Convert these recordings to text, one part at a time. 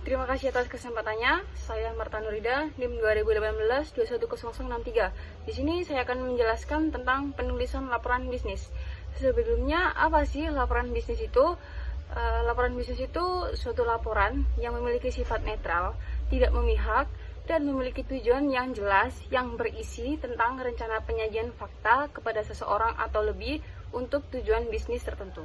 Terima kasih atas kesempatannya. Saya Marta Nurida, NIM 2018-210063. Di sini saya akan menjelaskan tentang penulisan laporan bisnis. Sebelumnya, apa sih laporan bisnis itu? Laporan bisnis itu suatu laporan yang memiliki sifat netral, tidak memihak, dan memiliki tujuan yang jelas yang berisi tentang rencana penyajian fakta kepada seseorang atau lebih untuk tujuan bisnis tertentu.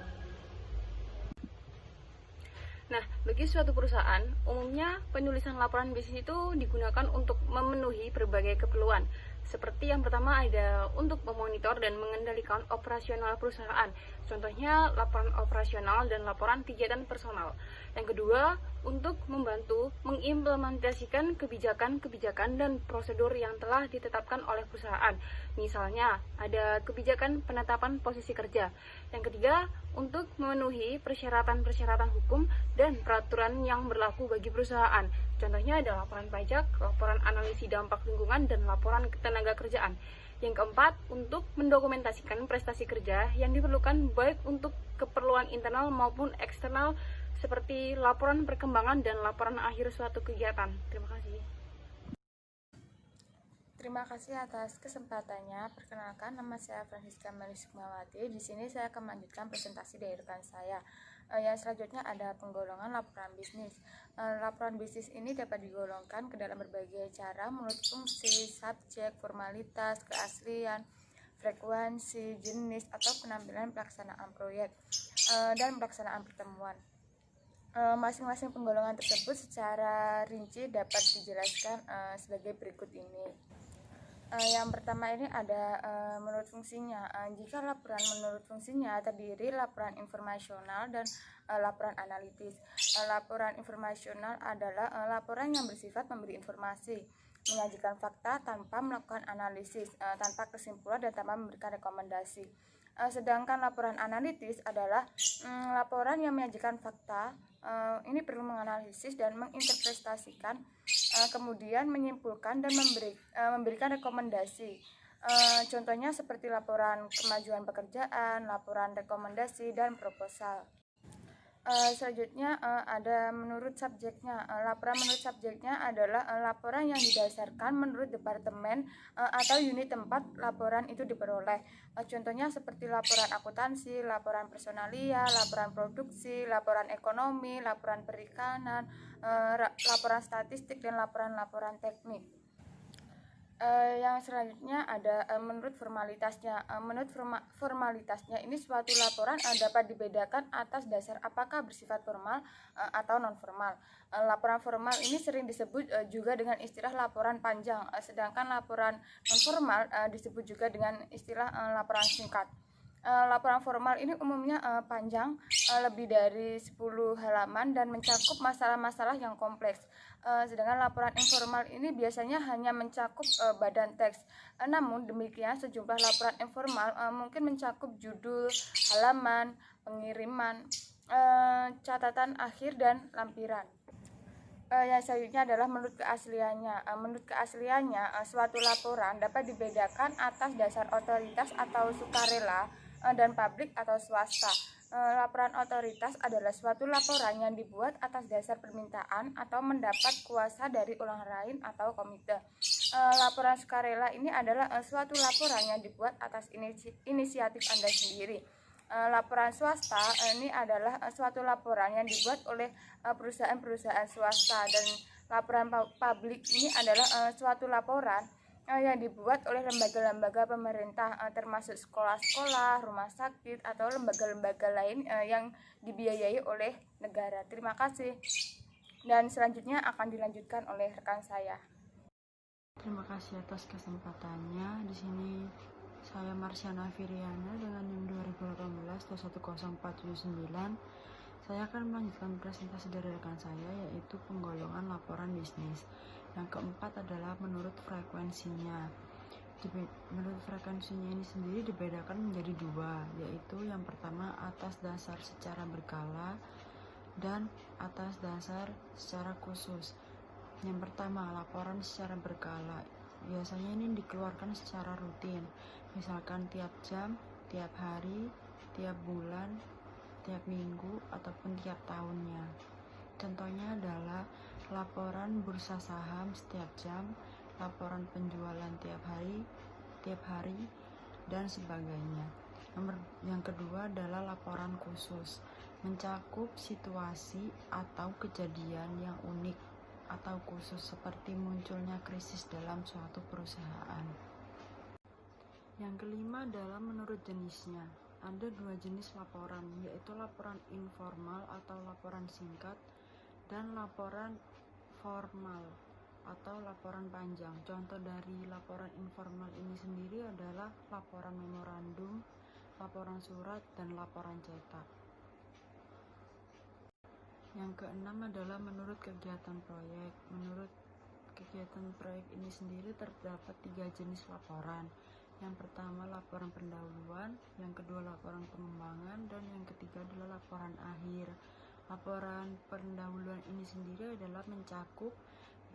Nah, bagi suatu perusahaan, umumnya penulisan laporan bisnis itu digunakan untuk memenuhi berbagai keperluan. Seperti yang pertama ada untuk memonitor dan mengendalikan operasional perusahaan. Contohnya laporan operasional dan laporan kegiatan personal. Yang kedua, untuk membantu mengimplementasikan kebijakan-kebijakan dan prosedur yang telah ditetapkan oleh perusahaan. Misalnya, ada kebijakan penetapan posisi kerja. Yang ketiga, untuk memenuhi persyaratan-persyaratan hukum dan peraturan yang berlaku bagi perusahaan. Contohnya ada laporan pajak, laporan analisis dampak lingkungan, dan laporan ketenaga kerjaan. Yang keempat, untuk mendokumentasikan prestasi kerja yang diperlukan baik untuk keperluan internal maupun eksternal seperti laporan perkembangan dan laporan akhir suatu kegiatan. Terima kasih. Terima kasih atas kesempatannya. Perkenalkan, nama saya Francisca Meli Sukmawati. Di sini saya akan melanjutkan presentasi dari rekan saya. Yang selanjutnya ada penggolongan laporan bisnis. Laporan bisnis ini dapat digolongkan ke dalam berbagai cara menurut fungsi, subjek, formalitas, keaslian, frekuensi, jenis, atau penampilan pelaksanaan proyek dan pelaksanaan pertemuan. Masing-masing penggolongan tersebut secara rinci dapat dijelaskan sebagai berikut ini. Yang pertama ini ada menurut fungsinya. Jika laporan menurut fungsinya terdiri laporan informasional dan laporan analitis. Laporan informasional adalah laporan yang bersifat memberi informasi, menyajikan fakta tanpa melakukan analisis, tanpa kesimpulan dan tanpa memberikan rekomendasi. Sedangkan laporan analitis adalah laporan yang menyajikan fakta. Ini perlu menganalisis dan menginterpretasikan, kemudian menyimpulkan dan memberikan rekomendasi. Contohnya seperti laporan kemajuan pekerjaan, laporan rekomendasi, dan proposal. Selanjutnya ada menurut subjeknya. Laporan menurut subjeknya adalah laporan yang didasarkan menurut departemen atau unit tempat laporan itu diperoleh. Contohnya seperti laporan akuntansi, laporan personalia, laporan produksi, laporan ekonomi, laporan perikanan, laporan statistik, dan laporan-laporan teknik. Yang selanjutnya ada menurut formalitasnya. Menurut formalitasnya ini suatu laporan dapat dibedakan atas dasar apakah bersifat formal atau non formal. Laporan formal ini sering disebut juga dengan istilah laporan panjang, sedangkan laporan non formal disebut juga dengan istilah laporan singkat. Laporan formal ini umumnya panjang, lebih dari 10 halaman dan mencakup masalah-masalah yang kompleks. Sedangkan laporan informal ini biasanya hanya mencakup badan teks. Namun demikian sejumlah laporan informal mungkin mencakup judul, halaman, pengiriman, catatan akhir, dan lampiran. Yang selanjutnya adalah menurut keasliannya. Menurut keasliannya, suatu laporan dapat dibedakan atas dasar otoritas atau sukarela dan publik atau swasta. Laporan otoritas adalah suatu laporan yang dibuat atas dasar permintaan atau mendapat kuasa dari orang lain atau komite. Laporan sukarela ini adalah suatu laporan yang dibuat atas inisiatif Anda sendiri. Laporan swasta ini adalah suatu laporan yang dibuat oleh perusahaan-perusahaan swasta, dan laporan publik ini adalah suatu laporan yang dibuat oleh lembaga-lembaga pemerintah, termasuk sekolah-sekolah, rumah sakit, atau lembaga-lembaga lain yang dibiayai oleh negara. Terima kasih. Dan selanjutnya akan dilanjutkan oleh rekan saya. Terima kasih atas kesempatannya. Di sini saya Marsiana Viriana dengan NIM 2018-21049. Saya akan melanjutkan presentasi dari rekan saya, yaitu penggolongan laporan bisnis. Yang keempat adalah menurut frekuensinya. Menurut frekuensinya ini sendiri dibedakan menjadi dua, yaitu yang pertama atas dasar secara berkala dan atas dasar secara khusus. Yang pertama, laporan secara berkala. Biasanya ini dikeluarkan secara rutin, misalkan tiap jam, tiap hari, tiap bulan, tiap minggu, ataupun tiap tahunnya. Contohnya adalah laporan bursa saham setiap jam, laporan penjualan tiap hari, dan sebagainya. Yang kedua adalah laporan khusus, mencakup situasi atau kejadian yang unik atau khusus seperti munculnya krisis dalam suatu perusahaan. Yang kelima adalah menurut jenisnya. Ada 2 jenis laporan, yaitu laporan informal atau laporan singkat dan laporan formal atau laporan panjang. Contoh dari laporan informal ini sendiri adalah laporan memorandum, laporan surat, dan laporan cetak. Yang keenam adalah menurut kegiatan proyek. Menurut kegiatan proyek ini sendiri terdapat 3 jenis laporan. Yang pertama laporan pendahuluan, yang kedua laporan pengembangan, dan yang ketiga adalah laporan akhir. Laporan pendahuluan ini sendiri adalah mencakup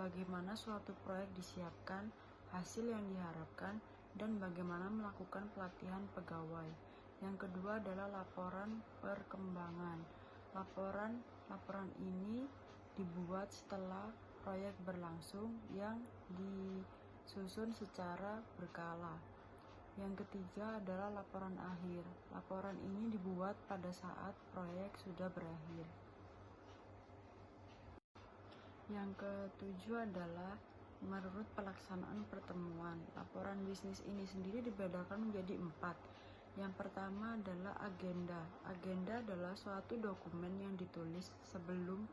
bagaimana suatu proyek disiapkan, hasil yang diharapkan, dan bagaimana melakukan pelatihan pegawai. Yang kedua adalah laporan perkembangan. Laporan ini dibuat setelah proyek berlangsung yang disusun secara berkala. Yang ketiga adalah laporan akhir. Laporan ini dibuat pada saat proyek sudah berakhir. Yang ketujuh adalah menurut pelaksanaan pertemuan. Laporan bisnis ini sendiri dibedakan menjadi 4. Yang pertama adalah agenda. Agenda adalah suatu dokumen yang ditulis sebelum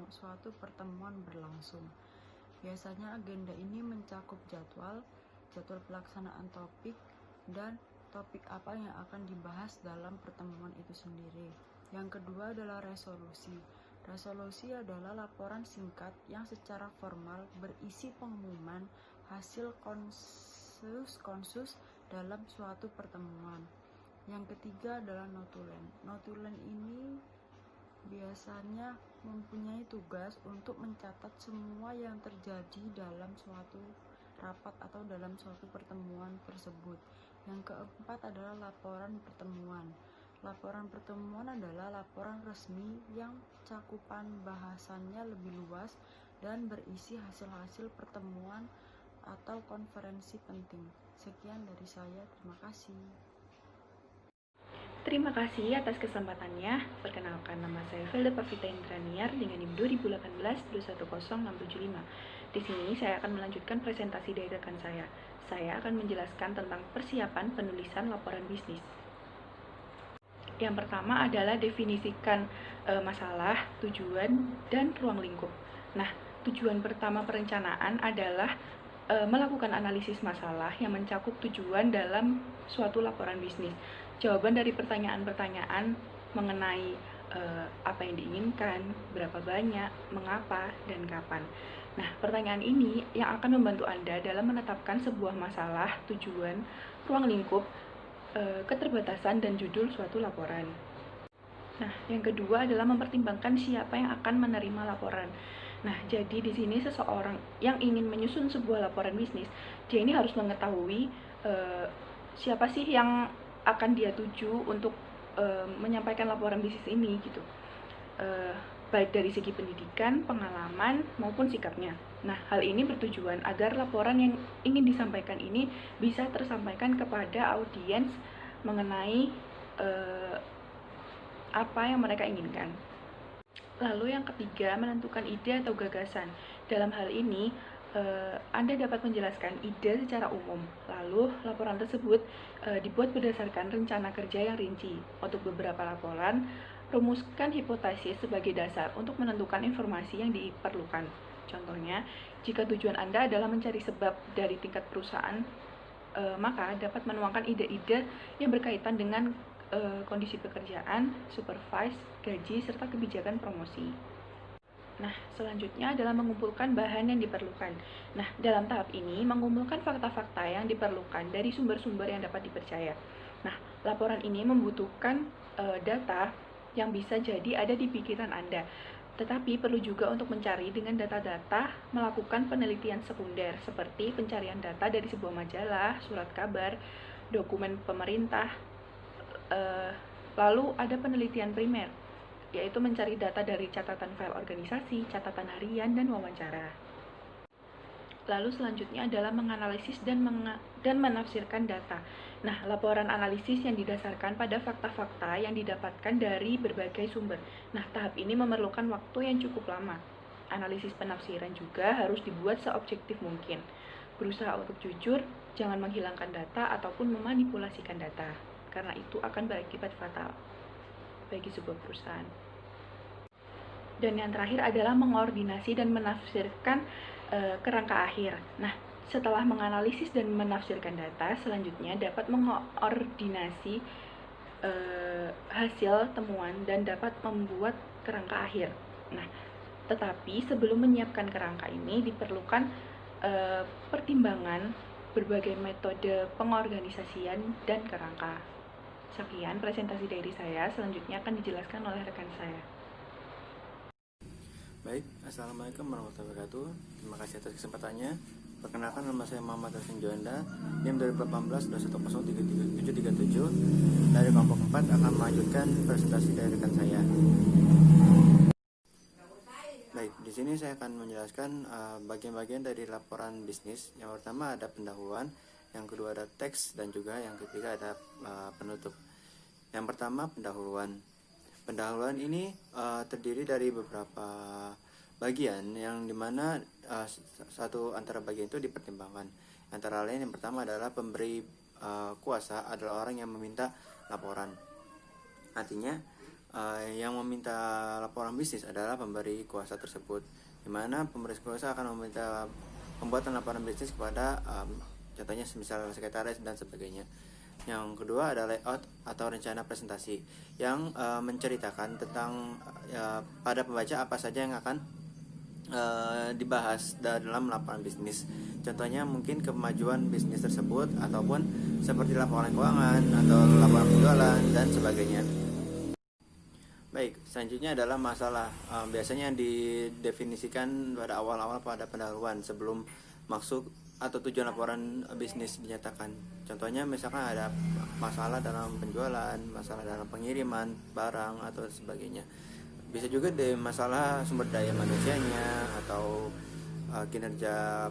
suatu pertemuan berlangsung. Biasanya agenda ini mencakup jadwal pelaksanaan topik, dan topik apa yang akan dibahas dalam pertemuan itu sendiri. Yang kedua adalah resolusi. Resolusi adalah laporan singkat yang secara formal berisi pengumuman hasil konsensus dalam suatu pertemuan. Yang ketiga adalah notulen. Notulen ini biasanya mempunyai tugas untuk mencatat semua yang terjadi dalam suatu rapat atau dalam suatu pertemuan tersebut. Yang keempat adalah laporan pertemuan. Laporan pertemuan adalah laporan resmi yang cakupan bahasannya lebih luas dan berisi hasil-hasil pertemuan atau konferensi penting. Sekian dari saya, terima kasih. Terima kasih atas kesempatannya. Perkenalkan, nama saya Felda Pavita Indraniar dengan NIM 2018-210675. Di sini saya akan melanjutkan presentasi dari rekan saya. Saya akan menjelaskan tentang persiapan penulisan laporan bisnis. Yang pertama adalah definisikan masalah, tujuan, dan ruang lingkup. Nah, tujuan pertama perencanaan adalah melakukan analisis masalah yang mencakup tujuan dalam suatu laporan bisnis. Jawaban dari pertanyaan-pertanyaan mengenai apa yang diinginkan, berapa banyak, mengapa, dan kapan. Nah, pertanyaan ini yang akan membantu Anda dalam menetapkan sebuah masalah, tujuan, ruang lingkup, keterbatasan, dan judul suatu laporan. Nah, yang kedua adalah mempertimbangkan siapa yang akan menerima laporan. Nah, jadi di sini seseorang yang ingin menyusun sebuah laporan bisnis, dia ini harus mengetahui siapa sih yang akan dia tuju untuk menyampaikan laporan bisnis ini gitu. Baik dari segi pendidikan, pengalaman, maupun sikapnya. Nah, hal ini bertujuan agar laporan yang ingin disampaikan ini bisa tersampaikan kepada audiens mengenai apa yang mereka inginkan. Lalu yang ketiga, menentukan ide atau gagasan. Dalam hal ini, Anda dapat menjelaskan ide secara umum. Lalu, laporan tersebut dibuat berdasarkan rencana kerja yang rinci. Untuk beberapa laporan, rumuskan hipotesis sebagai dasar untuk menentukan informasi yang diperlukan. Contohnya, jika tujuan Anda adalah mencari sebab dari tingkat perusahaan, maka dapat menuangkan ide-ide yang berkaitan dengan kondisi pekerjaan, supervise, gaji, serta kebijakan promosi. Nah, selanjutnya adalah mengumpulkan bahan yang diperlukan. Nah, dalam tahap ini, mengumpulkan fakta-fakta yang diperlukan dari sumber-sumber yang dapat dipercaya. Nah, laporan ini membutuhkan data yang bisa jadi ada di pikiran Anda. Tetapi perlu juga untuk mencari dengan data-data, melakukan penelitian sekunder, seperti pencarian data dari sebuah majalah, surat kabar, dokumen pemerintah. Lalu ada penelitian primer, yaitu mencari data dari catatan file organisasi, catatan harian, dan wawancara. Lalu selanjutnya adalah menganalisis dan menafsirkan data. Nah, laporan analisis yang didasarkan pada fakta-fakta yang didapatkan dari berbagai sumber. Nah, tahap ini memerlukan waktu yang cukup lama. Analisis penafsiran juga harus dibuat seobjektif mungkin. Berusaha untuk jujur, jangan menghilangkan data ataupun memanipulasikan data, karena itu akan berakibat fatal bagi sebuah perusahaan. Dan yang terakhir adalah mengordinasi dan menafsirkan kerangka akhir. Nah, setelah menganalisis dan menafsirkan data, selanjutnya dapat mengordinasi hasil temuan dan dapat membuat kerangka akhir. Nah, tetapi sebelum menyiapkan kerangka ini diperlukan pertimbangan berbagai metode pengorganisasian dan kerangka. Sekian presentasi dari saya, selanjutnya akan dijelaskan oleh rekan saya. Baik, Assalamualaikum warahmatullahi wabarakatuh. Terima kasih atas kesempatannya. Perkenalkan, nama saya Muhammad Hasan Joanda, NIM 2018 2103737. Dari kelompok 4 akan melanjutkan presentasi dari rekan saya. Baik, di sini saya akan menjelaskan bagian-bagian dari laporan bisnis. Yang pertama ada pendahuluan, yang kedua ada teks, dan juga yang ketiga ada penutup. Yang pertama pendahuluan. Pendahuluan ini terdiri dari beberapa bagian yang dimana satu antara bagian itu dipertimbangkan. Antara lain yang pertama adalah pemberi kuasa adalah orang yang meminta laporan. Artinya yang meminta laporan bisnis adalah pemberi kuasa tersebut, dimana pemberi kuasa akan meminta pembuatan laporan bisnis kepada contohnya semisal sekretaris dan sebagainya. Yang kedua adalah layout atau rencana presentasi yang menceritakan tentang pada pembaca apa saja yang akan dibahas dalam laporan bisnis. Contohnya mungkin kemajuan bisnis tersebut ataupun seperti laporan keuangan atau laporan penjualan dan sebagainya. Baik, selanjutnya adalah masalah biasanya didefinisikan pada awal-awal pada pendahuluan sebelum maksud atau tujuan laporan bisnis dinyatakan. Contohnya misalkan ada masalah dalam penjualan, masalah dalam pengiriman barang atau sebagainya. Bisa juga di masalah sumber daya manusianya atau kinerja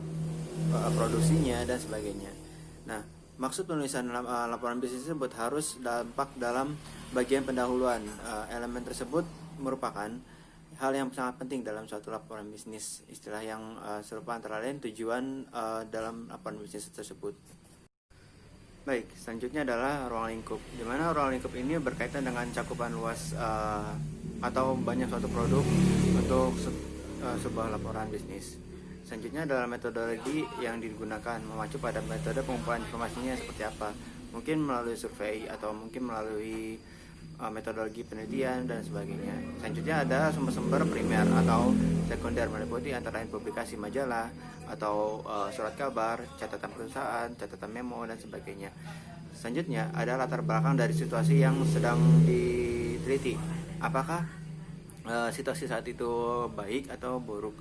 produksinya dan sebagainya. Nah, maksud penulisan laporan bisnis tersebut harus dampak dalam bagian pendahuluan. Elemen tersebut merupakan hal yang sangat penting dalam suatu laporan bisnis. Istilah yang serupa antara lain tujuan dalam laporan bisnis tersebut. Baik, selanjutnya adalah ruang lingkup, di mana ruang lingkup ini berkaitan dengan cakupan luas atau banyak suatu produk untuk sebuah laporan bisnis. Selanjutnya adalah metodologi yang digunakan, mengacu pada metode pengumpulan informasinya seperti apa. Mungkin melalui survei atau mungkin melalui metodologi penelitian dan sebagainya. Selanjutnya ada sumber-sumber primer atau sekunder, meliputi antara lain publikasi majalah atau surat kabar, catatan perusahaan, catatan memo dan sebagainya. Selanjutnya ada latar belakang dari situasi yang sedang diteliti. Apakah situasi saat itu baik atau buruk?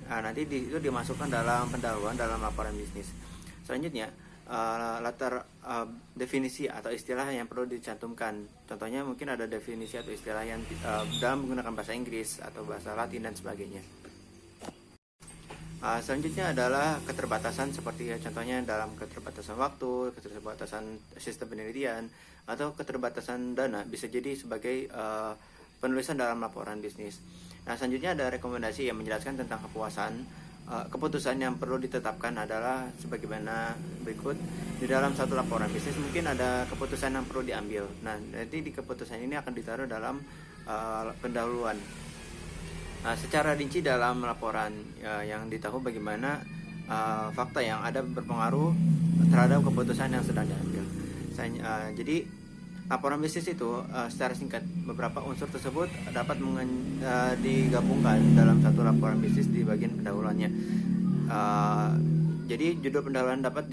Nanti itu dimasukkan dalam pendahuluan dalam laporan bisnis. Selanjutnya definisi atau istilah yang perlu dicantumkan. Contohnya mungkin ada definisi atau istilah yang dalam menggunakan bahasa Inggris atau bahasa Latin dan sebagainya. Selanjutnya adalah keterbatasan seperti contohnya dalam keterbatasan waktu, keterbatasan sistem penelitian, atau keterbatasan dana bisa jadi sebagai penulisan dalam laporan bisnis. Nah, selanjutnya ada rekomendasi yang menjelaskan tentang keputusan yang perlu ditetapkan adalah sebagaimana berikut. Di dalam satu laporan bisnis mungkin ada keputusan yang perlu diambil. Nah, nanti di keputusan ini akan ditaruh dalam pendahuluan. Nah, secara rinci dalam laporan yang ditahu bagaimana fakta yang ada berpengaruh terhadap keputusan yang sedang diambil. Jadi laporan bisnis itu secara singkat beberapa unsur tersebut dapat digabungkan dalam satu laporan bisnis di bagian pendahuluannya. Jadi judul pendahuluan dapat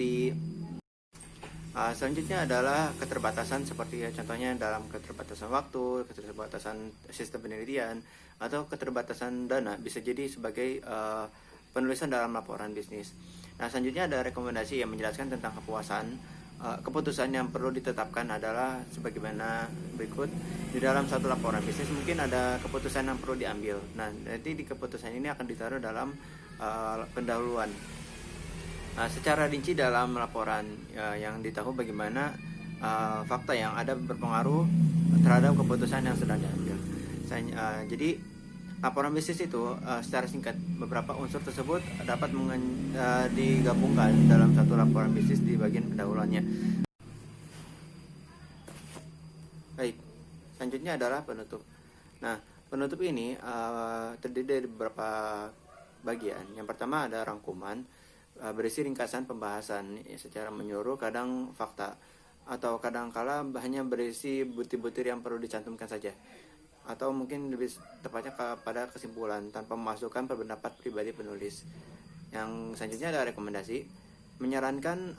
selanjutnya adalah keterbatasan seperti contohnya dalam keterbatasan waktu, keterbatasan sistem penelitian, atau keterbatasan dana bisa jadi sebagai penulisan dalam laporan bisnis. Nah, selanjutnya ada rekomendasi yang menjelaskan tentang keputusan yang perlu ditetapkan adalah sebagaimana berikut. Di dalam satu laporan bisnis mungkin ada keputusan yang perlu diambil. Nah, nanti di keputusan ini akan ditaruh dalam pendahuluan. Secara rinci dalam laporan yang ditahu bagaimana fakta yang ada berpengaruh terhadap keputusan yang sedang diambil. Jadi laporan bisnis itu secara singkat, beberapa unsur tersebut dapat digabungkan dalam satu laporan bisnis di bagian pendahuluannya. Baik, selanjutnya adalah penutup. Nah, penutup ini terdiri dari beberapa bagian. Yang pertama ada rangkuman, berisi ringkasan pembahasan secara menyeluruh, kadang fakta, atau kadangkala hanya berisi butir-butir yang perlu dicantumkan saja, atau mungkin lebih tepatnya pada kesimpulan tanpa memasukkan pendapat pribadi penulis. Yang selanjutnya ada rekomendasi, menyarankan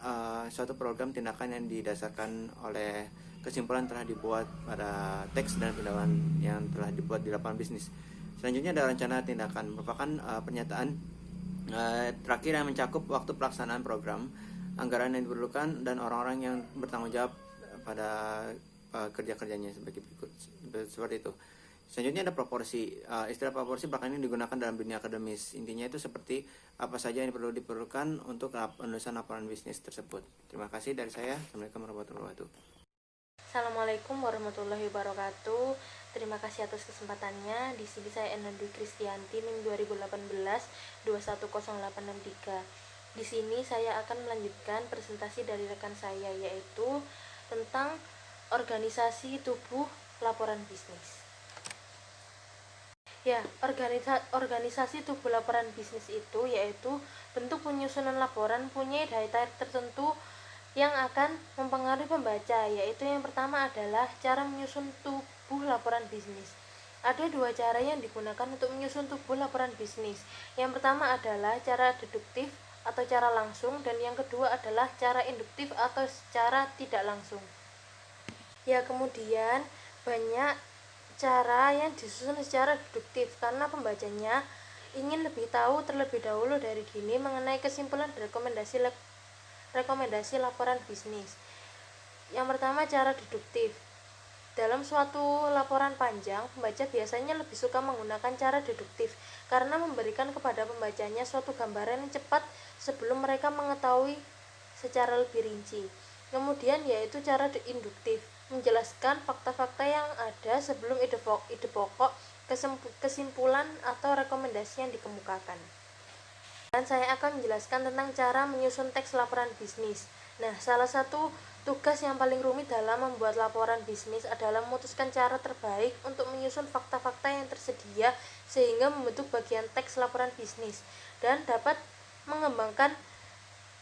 suatu program tindakan yang didasarkan oleh kesimpulan telah dibuat pada teks dan pendahuluan yang telah dibuat di lapangan bisnis. Selanjutnya ada rencana tindakan, merupakan pernyataan terakhir yang mencakup waktu pelaksanaan program, anggaran yang diperlukan, dan orang-orang yang bertanggung jawab pada kerja-kerjanya sebagai berikut, seperti itu. Selanjutnya ada proporsi. Istilah proporsi belakangan ini digunakan dalam dunia akademis. Intinya itu seperti apa saja yang diperlukan untuk penulisan laporan bisnis tersebut. Terima kasih dari saya. Assalamualaikum warahmatullahi wabarakatuh. Assalamualaikum warahmatullahi wabarakatuh. Terima kasih atas kesempatannya. Di sini saya Ena Dwi Kristianti, NIM 2018-210863. Di sini saya akan melanjutkan presentasi dari rekan saya, yaitu tentang organisasi tubuh laporan bisnis. Ya, organisasi tubuh laporan bisnis itu yaitu bentuk penyusunan laporan punya daya tertentu yang akan mempengaruhi pembaca, yaitu yang pertama adalah cara menyusun tubuh laporan bisnis. Ada dua cara yang digunakan untuk menyusun tubuh laporan bisnis. Yang pertama adalah cara deduktif atau cara langsung, dan yang kedua adalah cara induktif atau secara tidak langsung. Ya, kemudian banyak cara yang disusun secara deduktif karena pembacanya ingin lebih tahu terlebih dahulu dari dini mengenai kesimpulan dan rekomendasi laporan bisnis. Yang pertama, cara deduktif. Dalam suatu laporan panjang, pembaca biasanya lebih suka menggunakan cara deduktif karena memberikan kepada pembacanya suatu gambaran yang cepat sebelum mereka mengetahui secara lebih rinci. Kemudian yaitu cara induktif, menjelaskan fakta-fakta yang ada sebelum ide pokok, kesimpulan atau rekomendasi yang dikemukakan. Dan saya akan menjelaskan tentang cara menyusun teks laporan bisnis. Nah, salah satu tugas yang paling rumit dalam membuat laporan bisnis adalah memutuskan cara terbaik untuk menyusun fakta-fakta yang tersedia sehingga membentuk bagian teks laporan bisnis, dan dapat mengembangkan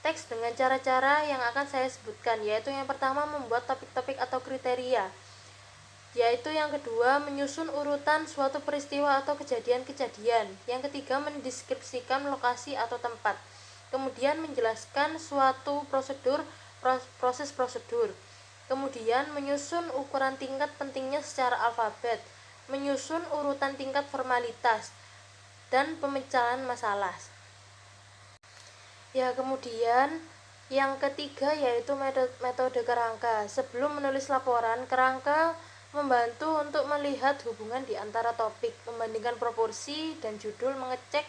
teks dengan cara-cara yang akan saya sebutkan, yaitu yang pertama membuat topik-topik atau kriteria, yaitu yang kedua menyusun urutan suatu peristiwa atau kejadian-kejadian, yang ketiga mendeskripsikan lokasi atau tempat, kemudian menjelaskan suatu proses prosedur, kemudian menyusun ukuran tingkat pentingnya secara alfabet, menyusun urutan tingkat formalitas, dan pemecahan masalah. Ya, kemudian yang ketiga yaitu metode kerangka. Sebelum menulis laporan, kerangka membantu untuk melihat hubungan di antara topik, membandingkan proporsi dan judul, mengecek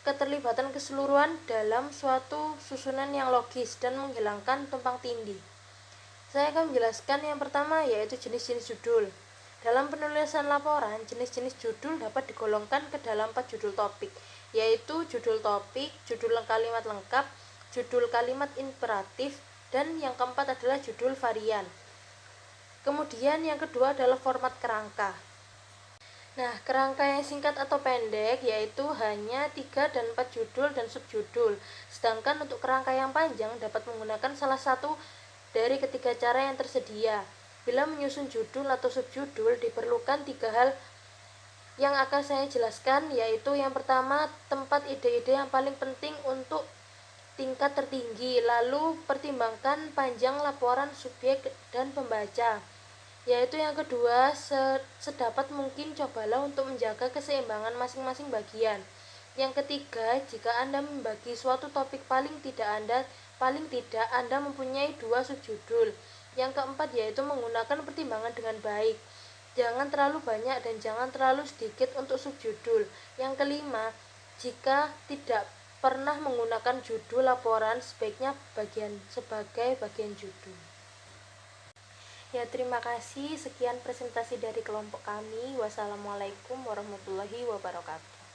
keterlibatan keseluruhan dalam suatu susunan yang logis, dan menghilangkan tumpang tindih. Saya akan menjelaskan yang pertama yaitu jenis-jenis judul. Dalam penulisan laporan, jenis-jenis judul dapat digolongkan ke dalam 4 judul topik, yaitu judul topik, judul kalimat lengkap, judul kalimat imperatif, dan yang keempat adalah judul varian. Kemudian yang kedua adalah format kerangka. Nah, kerangka yang singkat atau pendek yaitu hanya 3 dan 4 judul dan subjudul. Sedangkan untuk kerangka yang panjang dapat menggunakan salah satu dari ketiga cara yang tersedia. Bila menyusun judul atau subjudul, diperlukan 3 hal yang akan saya jelaskan, yaitu yang pertama, tempat ide-ide yang paling penting untuk tingkat tertinggi, lalu pertimbangkan panjang laporan subjek dan pembaca. Yaitu yang kedua, sedapat mungkin cobalah untuk menjaga keseimbangan masing-masing bagian. Yang ketiga, jika Anda membagi suatu topik, paling tidak Anda Paling tidak Anda mempunyai 2 subjudul. Yang keempat yaitu menggunakan pertimbangan dengan baik. Jangan terlalu banyak dan jangan terlalu sedikit untuk subjudul. Yang kelima, jika tidak pernah menggunakan judul laporan, sebaiknya sebagai bagian judul. Ya, terima kasih. Sekian presentasi dari kelompok kami. Wassalamualaikum warahmatullahi wabarakatuh.